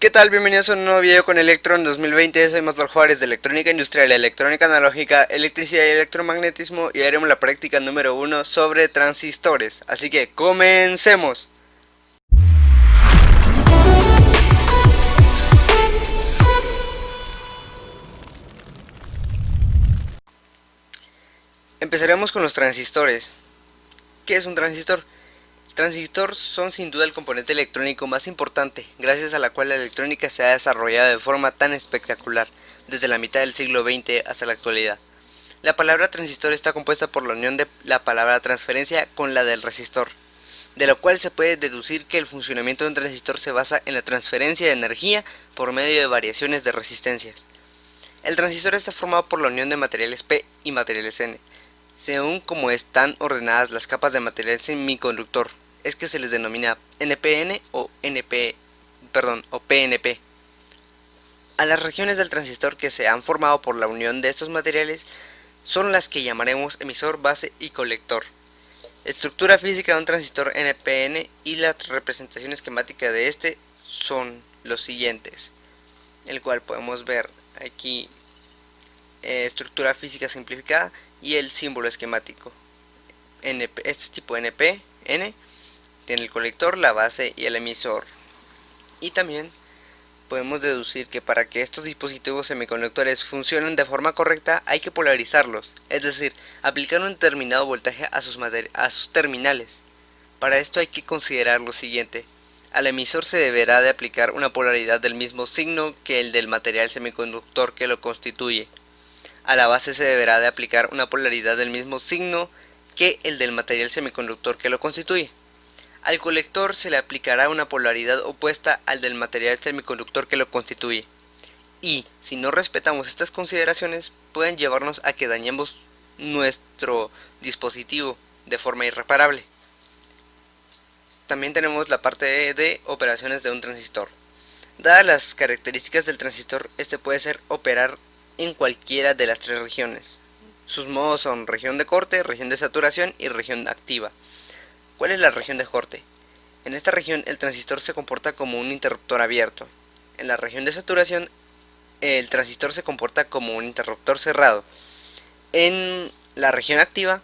¿Qué tal? Bienvenidos a un nuevo video con Electron 2020. Soy Masbar Juárez de Electrónica Industrial, Electrónica Analógica, Electricidad y Electromagnetismo y haremos la práctica número 1 sobre transistores. Así que comencemos. Empezaremos con los transistores. ¿Qué es un transistor? Transistores son sin duda el componente electrónico más importante, gracias a la cual la electrónica se ha desarrollado de forma tan espectacular, desde la mitad del siglo XX hasta la actualidad. La palabra transistor está compuesta por la unión de la palabra transferencia con la del resistor, de lo cual se puede deducir que el funcionamiento de un transistor se basa en la transferencia de energía por medio de variaciones de resistencias. El transistor está formado por la unión de materiales P y materiales N, según como están ordenadas las capas de material semiconductor, es que se les denomina NPN o PNP. A las regiones del transistor que se han formado por la unión de estos materiales son las que llamaremos emisor, base y colector. Estructura física de un transistor NPN y la representación esquemática de este son los siguientes, el cual podemos ver aquí estructura física simplificada y el símbolo esquemático. Este tipo NP, N, tiene el colector, la base y el emisor. Y también podemos deducir que para que estos dispositivos semiconductores funcionen de forma correcta hay que polarizarlos, es decir, aplicar un determinado voltaje a sus terminales. Para esto hay que considerar lo siguiente: al emisor se deberá de aplicar una polaridad del mismo signo que el del material semiconductor que lo constituye. A la base se deberá de aplicar una polaridad del mismo signo que el del material semiconductor que lo constituye. Al colector se le aplicará una polaridad opuesta al del material semiconductor que lo constituye. Y si no respetamos estas consideraciones, pueden llevarnos a que dañemos nuestro dispositivo de forma irreparable. También tenemos la parte de operaciones de un transistor. Dadas las características del transistor, este puede ser operar en cualquiera de las tres regiones. Sus modos son región de corte, región de saturación y región activa. ¿Cuál es la región de corte? En esta región el transistor se comporta como un interruptor abierto. En la región de saturación el transistor se comporta como un interruptor cerrado. En la región activa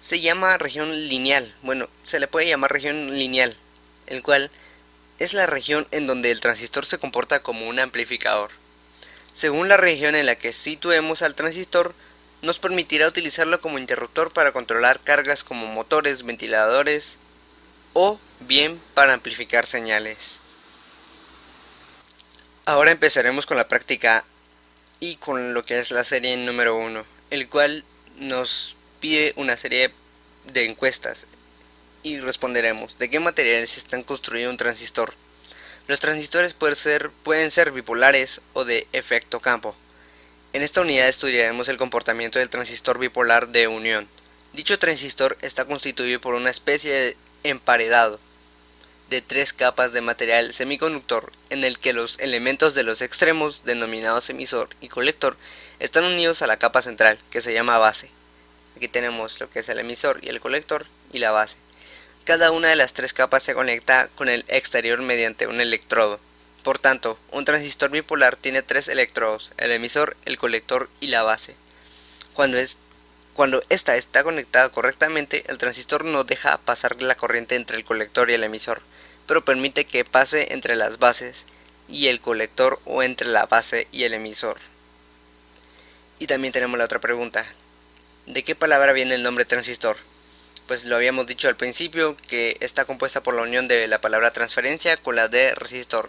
se llama región lineal. Bueno, se le puede llamar región lineal, el cual es la región en donde el transistor se comporta como un amplificador. Según la región en la que situemos al transistor, nos permitirá utilizarlo como interruptor para controlar cargas como motores, ventiladores o bien para amplificar señales. Ahora empezaremos con la práctica y con lo que es la serie número 1, el cual nos pide una serie de encuestas y responderemos: ¿de qué materiales están construido un transistor? Los transistores pueden ser bipolares o de efecto campo. En esta unidad estudiaremos el comportamiento del transistor bipolar de unión. Dicho transistor está constituido por una especie de emparedado de tres capas de material semiconductor en el que los elementos de los extremos, denominados emisor y colector, están unidos a la capa central, que se llama base. Aquí tenemos lo que es el emisor y el colector y la base. Cada una de las tres capas se conecta con el exterior mediante un electrodo. Por tanto, un transistor bipolar tiene tres electrodos: el emisor, el colector y la base. Cuando esta está conectada correctamente, el transistor no deja pasar la corriente entre el colector y el emisor, pero permite que pase entre las bases y el colector o entre la base y el emisor. Y también tenemos la otra pregunta: ¿de qué palabra viene el nombre transistor? Pues lo habíamos dicho al principio, que está compuesta por la unión de la palabra transferencia con la de resistor,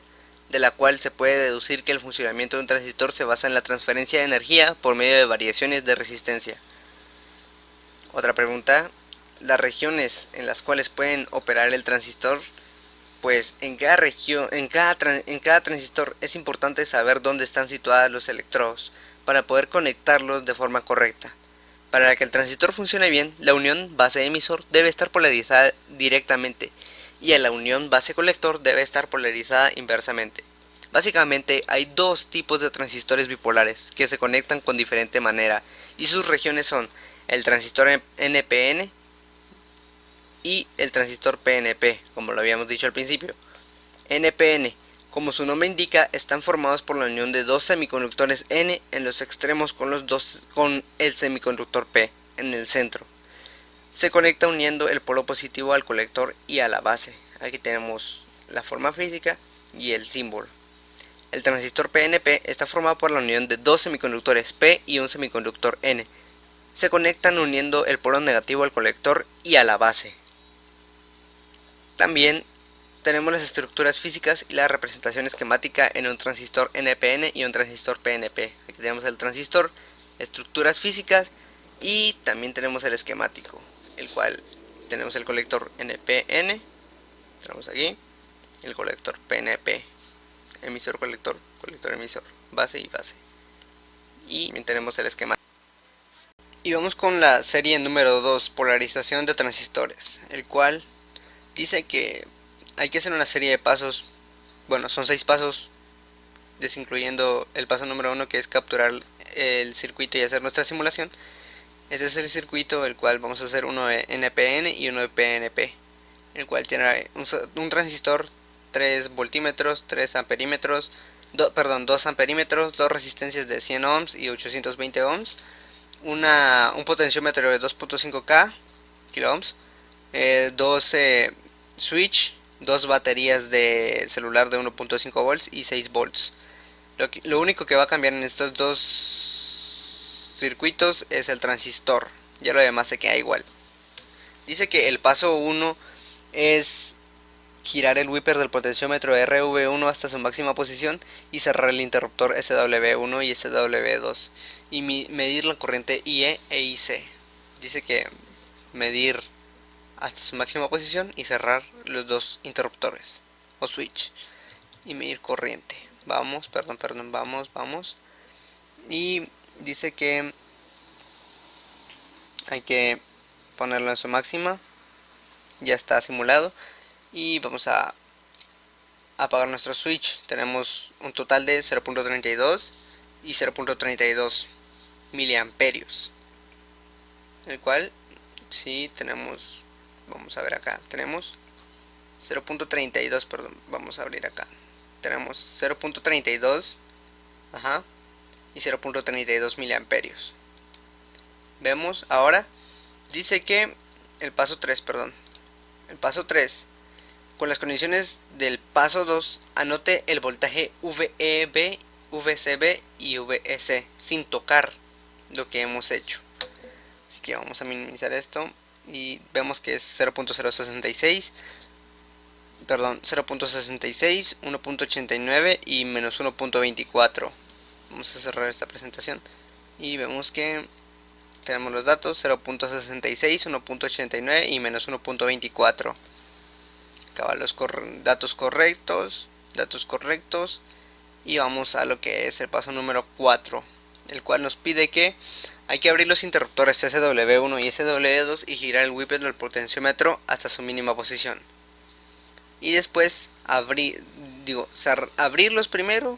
de la cual se puede deducir que el funcionamiento de un transistor se basa en la transferencia de energía por medio de variaciones de resistencia. Otra pregunta: las regiones en las cuales pueden operar el transistor. Pues en cada transistor es importante saber dónde están situados los electrodos para poder conectarlos de forma correcta. Para que el transistor funcione bien, la unión base-emisor debe estar polarizada directamente y la unión base-colector debe estar polarizada inversamente. Básicamente hay dos tipos de transistores bipolares que se conectan con diferente manera y sus regiones son el transistor NPN y el transistor PNP, como lo habíamos dicho al principio. NPN, Como su nombre indica, están formados por la unión de dos semiconductores N en los extremos con el semiconductor P en el centro. Se conecta uniendo el polo positivo al colector y a la base. Aquí tenemos la forma física y el símbolo. El transistor PNP está formado por la unión de dos semiconductores P y un semiconductor N. Se conectan uniendo el polo negativo al colector y a la base. También tenemos las estructuras físicas y la representación esquemática en un transistor NPN y un transistor PNP. Aquí tenemos el transistor, estructuras físicas y también tenemos el esquemático, el cual tenemos el colector NPN, tenemos aquí el colector PNP, emisor colector, colector emisor, base y base. Y también tenemos el esquemático. Y vamos con la serie número 2, polarización de transistores, el cual dice que hay que hacer una serie de pasos. Bueno, son 6 pasos, desincluyendo el paso número 1, que es capturar el circuito y hacer nuestra simulación. Ese es el circuito, el cual vamos a hacer uno de NPN y uno de PNP, el cual tiene un transistor, 3 voltímetros, 3 amperímetros, 2 amperímetros, 2 resistencias de 100 ohms y 820 ohms, un potenciómetro de 2.5K kilo ohms, 12 switch, 2 baterías de celular de 1.5 volts y 6 volts. Lo único que va a cambiar en estos dos circuitos es el transistor, ya lo demás se queda igual. Dice que el paso 1 es girar el wiper del potenciómetro RV1 hasta su máxima posición y cerrar el interruptor SW1 y SW2 y medir la corriente IE e IC. Dice que medir hasta su máxima posición y cerrar los dos interruptores o switch y medir corriente. Vamos. Y dice que hay que ponerlo en su máxima. Ya está simulado. Y vamos a apagar nuestro switch. Tenemos un total de 0.32 y 0.32 miliamperios, el cual si tenemos, vamos a ver acá, tenemos 0.32, perdón, vamos a abrir acá, tenemos 0.32 y 0.32 miliamperios. Vemos ahora, dice que el paso 3, con las condiciones del paso 2, anote el voltaje VEB, VCB y VEC sin tocar lo que hemos hecho. Así que vamos a minimizar esto y vemos que es 0.066, perdón, 0.66, 1.89 y menos 1.24. Vamos a cerrar esta presentación y vemos que tenemos los datos 0.66, 1.89 y menos 1.24. Acaba los datos correctos, y vamos a lo que es el paso número 4, el cual nos pide que hay que abrir los interruptores SW1 y SW2 y girar el wiper del potenciómetro hasta su mínima posición. Y después abrirlos primero,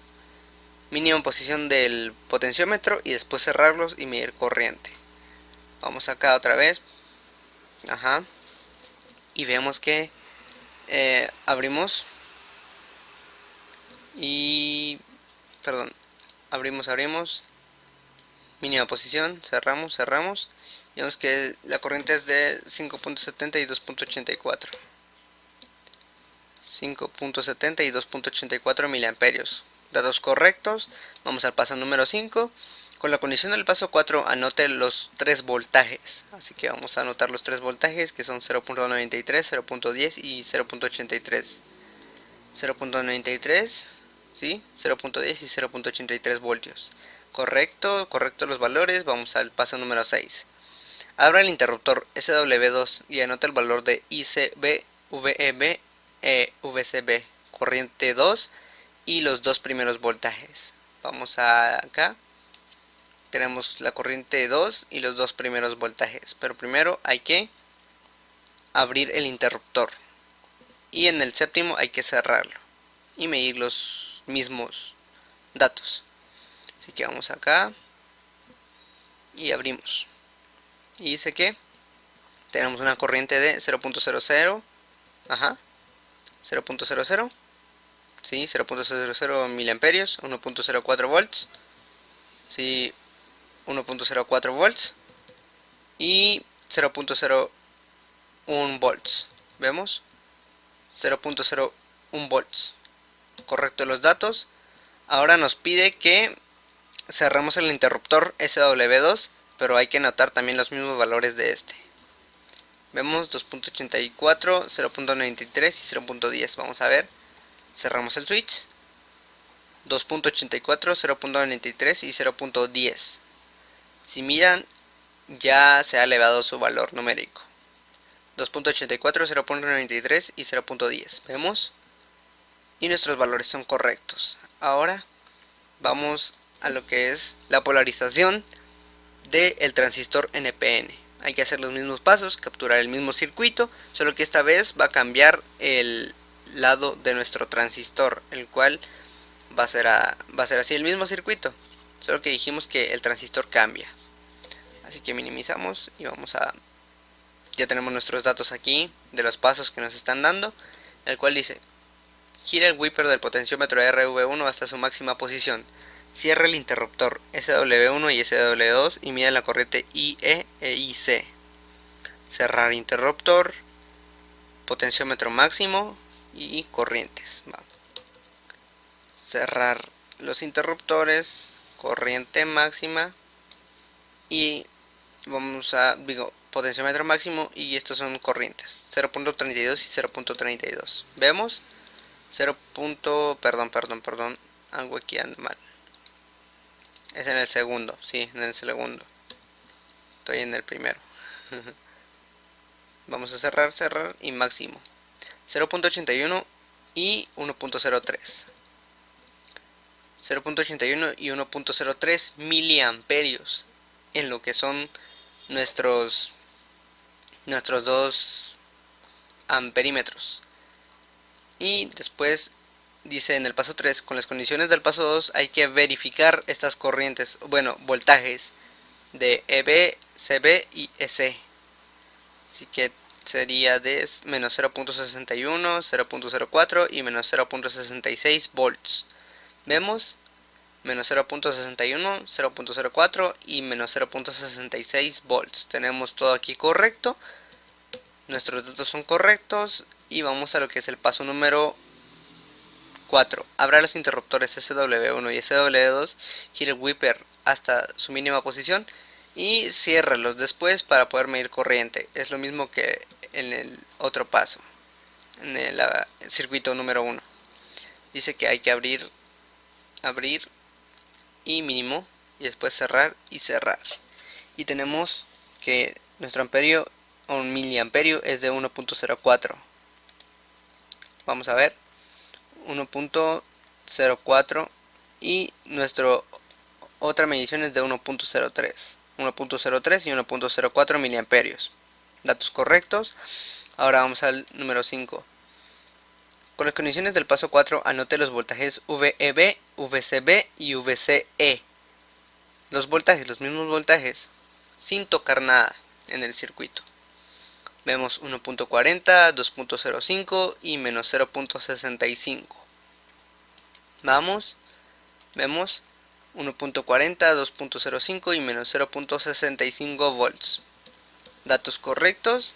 mínima posición del potenciómetro, y después cerrarlos y medir corriente. Vamos acá otra vez. Y vemos que abrimos y abrimos mínima posición, cerramos y vemos que la corriente es de 5.70 y 2.84 y 2.84 miliamperios. Datos correctos. Vamos al paso número 5. Con la condición del paso 4, anote los 3 voltajes. Así que vamos a anotar los 3 voltajes, que son 0.93, 0.10 y 0.83. 0.93, ¿sí? 0.10 y 0.83 voltios. Correcto los valores. Vamos al paso número 6. Abra el interruptor SW2 y anota el valor de ICB, VEB e VCB, corriente 2 y los dos primeros voltajes. Vamos acá. Tenemos la corriente 2 y los dos primeros voltajes, pero primero hay que abrir el interruptor y en el séptimo hay que cerrarlo y medir los mismos datos. Así que vamos acá y abrimos y dice que tenemos una corriente de 0.00, 0.00, ¿sí? 0.00 miliamperios, 1.04 volts, ¿sí? 1.04 volts y 0.01 volts. ¿Vemos? 0.01 volts. Correcto los datos. Ahora nos pide que cerremos el interruptor SW2, pero hay que anotar también los mismos valores de este. Vemos 2.84, 0.93 y 0.10. Vamos a ver. Cerramos el switch. 2.84, 0.93 y 0.10. Si miran, ya se ha elevado su valor numérico. 2.84, 0.93 y 0.10. ¿Vemos? Y nuestros valores son correctos. Ahora vamos a lo que es la polarización del transistor NPN. Hay que hacer los mismos pasos, capturar el mismo circuito, solo que esta vez va a cambiar el lado de nuestro transistor, el cual va a ser así el mismo circuito, solo que dijimos que el transistor cambia. Así que minimizamos y vamos a... Ya tenemos nuestros datos aquí de los pasos que nos están dando, el cual dice: gira el wiper del potenciómetro RV1 hasta su máxima posición. Cierra el interruptor SW1 y SW2 y mida la corriente IE e IC. Cerrar interruptor, potenciómetro máximo y corrientes. Cerrar los interruptores, corriente máxima y vamos a, potenciómetro máximo, y estos son corrientes 0.32 y 0.32. ¿Vemos? 0. Perdón, algo aquí anda mal. Es en el segundo, sí, en el segundo. Estoy en el primero. Vamos a cerrar y máximo. 0.81 y 1.03. 0.81 y 1.03 miliamperios en lo que son nuestros dos amperímetros. Y después dice en el paso 3, con las condiciones del paso 2 hay que verificar estas corrientes, bueno, voltajes de EB, CB y EC. Así que sería de menos 0.61, 0.04 y menos 0.66 volts. Vemos menos 0.61, 0.04 y menos 0.66 volts. Tenemos todo aquí correcto. Nuestros datos son correctos y vamos a lo que es el paso número 4. Abra los interruptores SW1 y SW2, gire el wiper hasta su mínima posición y ciérrelos después para poder medir corriente. Es lo mismo que en el otro paso, en el circuito número 1. Dice que hay que abrir y mínimo y después cerrar y cerrar. Y tenemos que nuestro amperio o miliamperio es de 1.04. Vamos a ver. 1.04 y nuestra otra medición es de 1.03 y 1.04 miliamperios. Datos correctos. Ahora vamos al número 5. Con las condiciones del paso 4 anote los voltajes VEB, VCB y VCE. Los voltajes, los mismos voltajes, sin tocar nada en el circuito. Vemos 1.40, 2.05 y menos 0.65. Vemos 1.40, 2.05 y menos 0.65 volts. Datos correctos,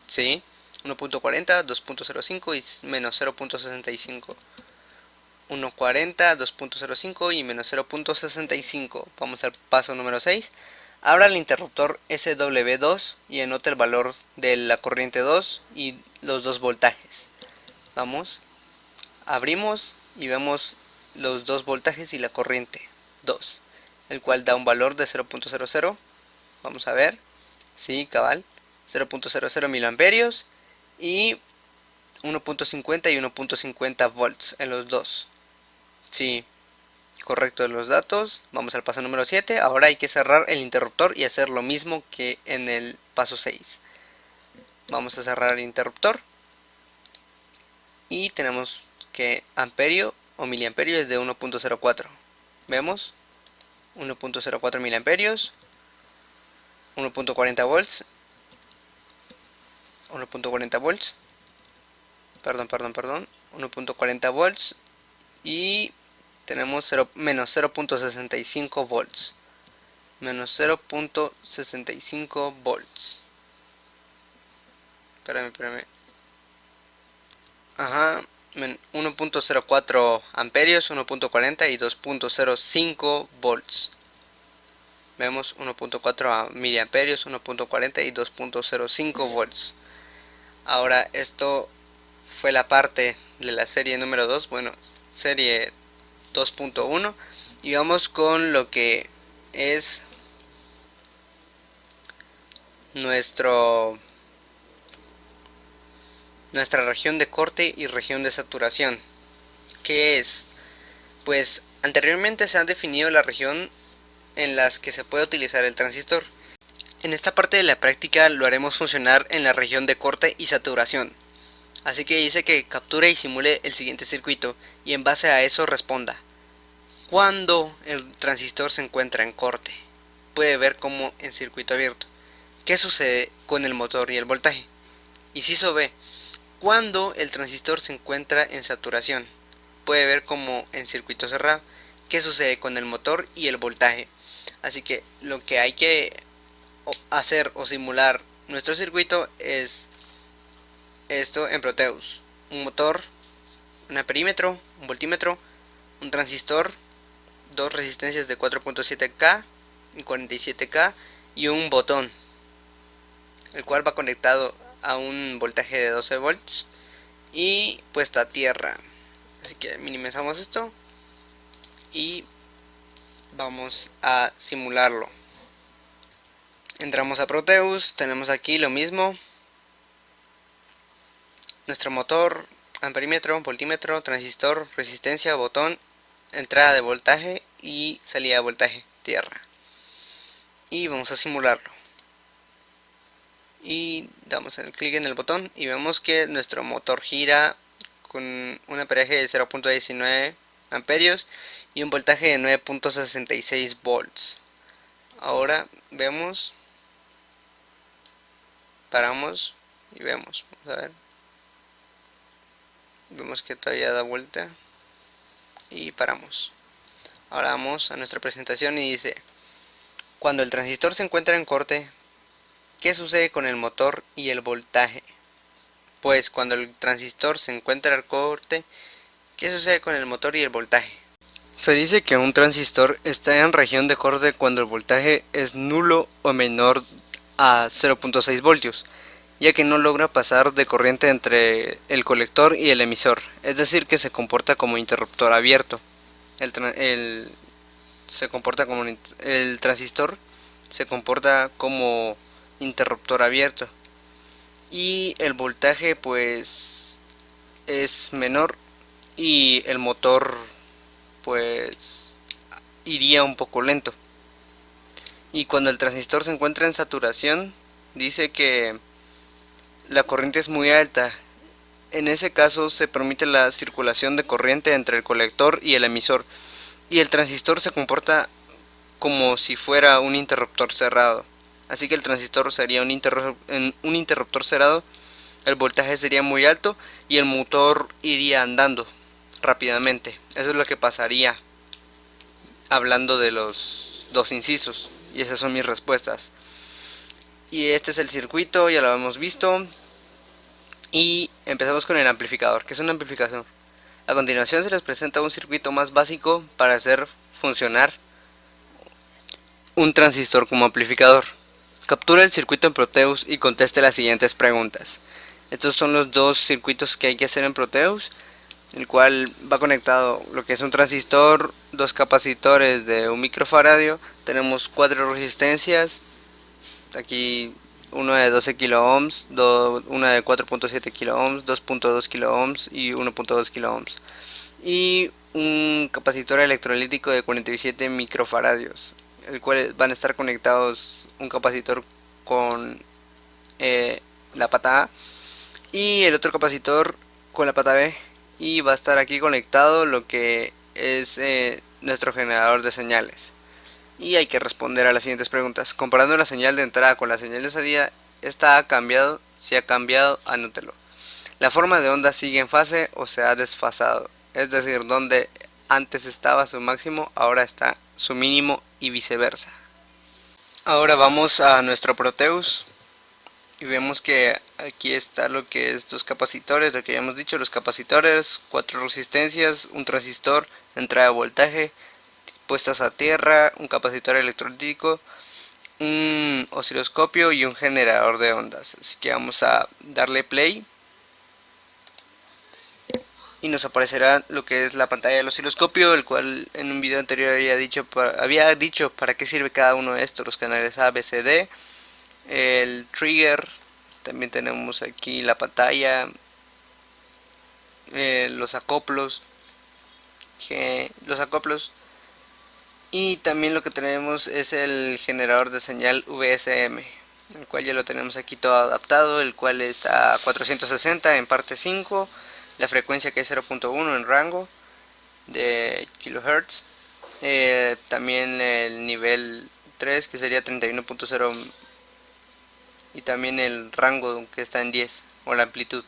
sí, 1.40, 2.05 y menos 0.65. 1.40, 2.05 y menos 0.65. Vamos al paso número 6. Abra el interruptor SW2 y anote el valor de la corriente 2 y los dos voltajes. Vamos, abrimos y vemos los dos voltajes y la corriente 2, el cual da un valor de 0.00. Vamos a ver, sí, cabal, 0.00 miliamperios y 1.50 y 1.50 volts en los dos. Sí, correcto los datos. Vamos al paso número 7. Ahora hay que cerrar el interruptor y hacer lo mismo que en el paso 6. Vamos a cerrar el interruptor y tenemos que amperio o miliamperio es de 1.04. Vemos 1.04 miliamperios, 1.40 volts, 1.40 volts, perdón, 1.40 volts y tenemos menos 0.65 volts. Menos 0.65 volts. Espérame. Ajá. 1.04 amperios, 1.40 y 2.05 volts. Vemos 1.4 miliamperios, 1.40 y 2.05 volts. Ahora esto fue la parte de la serie número 2, bueno, serie 2.1, y vamos con lo que es nuestra región de corte y región de saturación. ¿Qué es? Pues anteriormente se han definido la región en las que se puede utilizar el transistor. En esta parte de la práctica lo haremos funcionar en la región de corte y saturación. Así que dice que capture y simule el siguiente circuito y en base a eso responda. Cuando el transistor se encuentra en corte, puede ver como en circuito abierto. ¿Qué sucede con el motor y el voltaje? Inciso B. Cuando el transistor se encuentra en saturación, puede ver como en circuito cerrado. ¿Qué sucede con el motor y el voltaje? Así que lo que hay que hacer o simular nuestro circuito es esto en Proteus: un motor, un amperímetro, un voltímetro, un transistor, dos resistencias de 4.7K y 47K y un botón, el cual va conectado a un voltaje de 12 volts y puesta a tierra. Así que minimizamos esto y vamos a simularlo. Entramos a Proteus, tenemos aquí lo mismo: nuestro motor, amperímetro, voltímetro, transistor, resistencia, botón, entrada de voltaje y salida de voltaje, tierra. Y vamos a simularlo. Y damos el clic en el botón y vemos que nuestro motor gira con un amperaje de 0.19 amperios y un voltaje de 9.66 volts. Ahora vemos, paramos y vemos, vamos a ver, vemos que todavía da vuelta y paramos. Ahora vamos a nuestra presentación y dice: cuando el transistor se encuentra en corte, ¿qué sucede con el motor y el voltaje? Pues cuando el transistor se encuentra en corte, ¿qué sucede con el motor y el voltaje? Se dice que un transistor está en región de corte cuando el voltaje es nulo o menor a 0.6 voltios, ya que no logra pasar de corriente entre el colector y el emisor, es decir, que se comporta como interruptor abierto. El transistor se comporta como interruptor abierto y el voltaje pues es menor y el motor pues iría un poco lento. Y cuando el transistor se encuentra en saturación, dice que la corriente es muy alta. En ese caso se permite la circulación de corriente entre el colector y el emisor, y el transistor se comporta como si fuera un interruptor cerrado. Así que el transistor sería un interruptor cerrado, el voltaje sería muy alto y el motor iría andando rápidamente. Eso es lo que pasaría hablando de los dos incisos, y esas son mis respuestas. Y este es el circuito, ya lo hemos visto. Y empezamos con el amplificador. ¿Qué es un amplificador? A continuación se les presenta un circuito más básico para hacer funcionar un transistor como amplificador. Captura el circuito en Proteus y conteste las siguientes preguntas. Estos son los dos circuitos que hay que hacer en Proteus, el cual va conectado lo que es un transistor, dos capacitores de 1 microfaradio, tenemos 4 resistencias, aquí uno de 12 kilo ohms, una de 4.7 kilo ohms, 2.2 kilo ohms y 1.2 kilo ohms, y un capacitor electrolítico de 47 microfaradios, el cual van a estar conectados un capacitor con la pata A y el otro capacitor con la pata B, y va a estar aquí conectado lo que es nuestro generador de señales. Y hay que responder a las siguientes preguntas. Comparando la señal de entrada con la señal de salida, ¿esta ha cambiado? Si ha cambiado, anótelo. La forma de onda sigue en fase o se ha desfasado, es decir, donde antes estaba su máximo, ahora está su mínimo y viceversa. Ahora vamos a nuestro Proteus y vemos que aquí está lo que es dos capacitores, lo que ya hemos dicho, los capacitores, 4 resistencias, un transistor, entrada de voltaje, puestas a tierra, un capacitor electrolítico, un osciloscopio y un generador de ondas. Así que vamos a darle play y nos aparecerá lo que es la pantalla del osciloscopio, el cual en un video anterior había dicho para qué sirve cada uno de estos, los canales A, B, C, D, el trigger, también tenemos aquí la pantalla, los acoplos, y también lo que tenemos es el generador de señal VSM, el cual ya lo tenemos aquí todo adaptado, el cual está a 460 en parte 5, la frecuencia que es 0.1 en rango de kilohertz, también el nivel 3 que sería 31.0 y también el rango que está en 10 o la amplitud.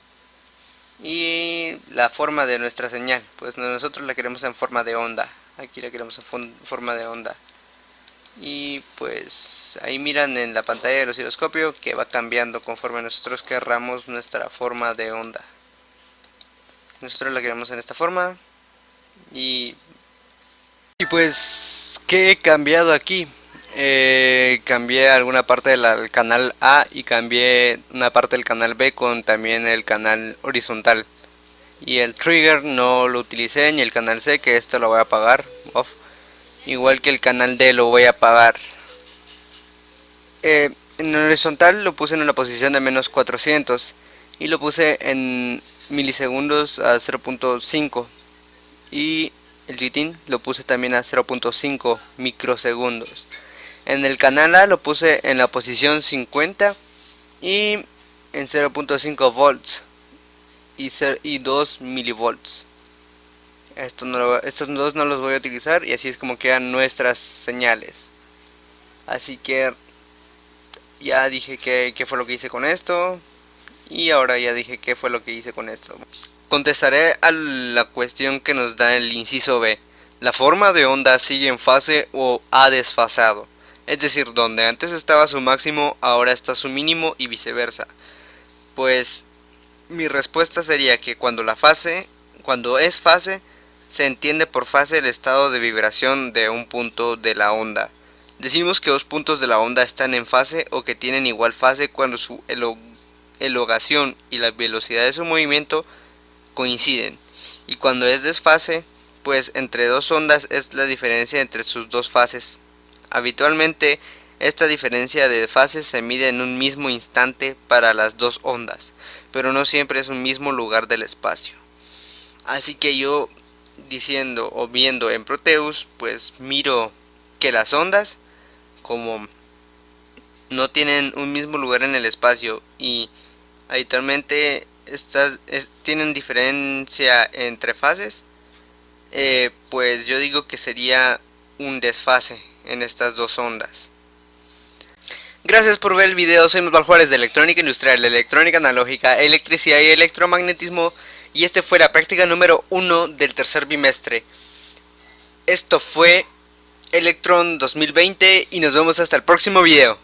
Y la forma de nuestra señal, pues nosotros la queremos en forma de onda, aquí la queremos en forma de onda. Y pues ahí miran en la pantalla del osciloscopio que va cambiando conforme nosotros querramos nuestra forma de onda. Nosotros la queremos en esta forma. Y pues, ¿qué he cambiado aquí? Cambié alguna parte del canal A y cambié una parte del canal B con también el canal horizontal. Y el trigger no lo utilicé, ni el canal C, que esto lo voy a apagar, off. Igual que el canal D lo voy a apagar. En el horizontal lo puse en una posición de menos 400 y lo puse en milisegundos a 0.5 y el GTIN lo puse también a 0.5 microsegundos. En el canal A lo puse en la posición 50 y en 0.5 volts y 2 milivolts. Estos dos no los voy a utilizar y así es como quedan nuestras señales. Así que ya dije qué fue lo que hice con esto y ahora ya dije qué fue lo que hice con esto. Contestaré a la cuestión que nos da el inciso B. ¿La forma de onda sigue en fase o ha desfasado? Es decir, donde antes estaba su máximo, ahora está su mínimo y viceversa. Pues mi respuesta sería que cuando es fase, se entiende por fase el estado de vibración de un punto de la onda. Decimos que dos puntos de la onda están en fase o que tienen igual fase cuando su elongación y la velocidad de su movimiento coinciden. Y cuando es desfase, pues entre dos ondas es la diferencia entre sus dos fases. Habitualmente, esta diferencia de fases se mide en un mismo instante para las dos ondas, pero no siempre es un mismo lugar del espacio. Así que yo, diciendo o viendo en Proteus, pues miro que las ondas, como no tienen un mismo lugar en el espacio y habitualmente tienen diferencia entre fases, pues yo digo que sería un desfase en estas dos ondas. Gracias por ver el video, soy Osvaldo Juárez de Electrónica Industrial, Electrónica Analógica, Electricidad y Electromagnetismo, y este fue la práctica número 1 del tercer bimestre. Esto fue Electron 2020 y nos vemos hasta el próximo video.